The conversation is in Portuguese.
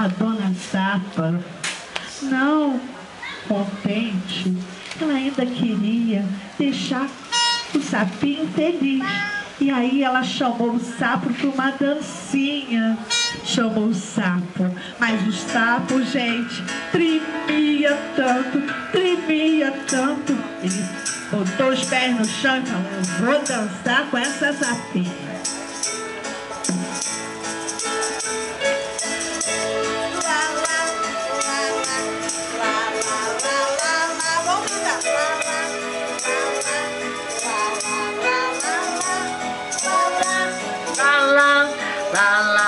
A dona Sapa, não contente, ela ainda queria deixar o sapinho feliz. E aí ela chamou o sapo para uma dancinha. Chamou o sapo, mas o sapo, gente, tremia tanto, ele botou os pés no chão e falou: eu vou dançar com essa sapinha. La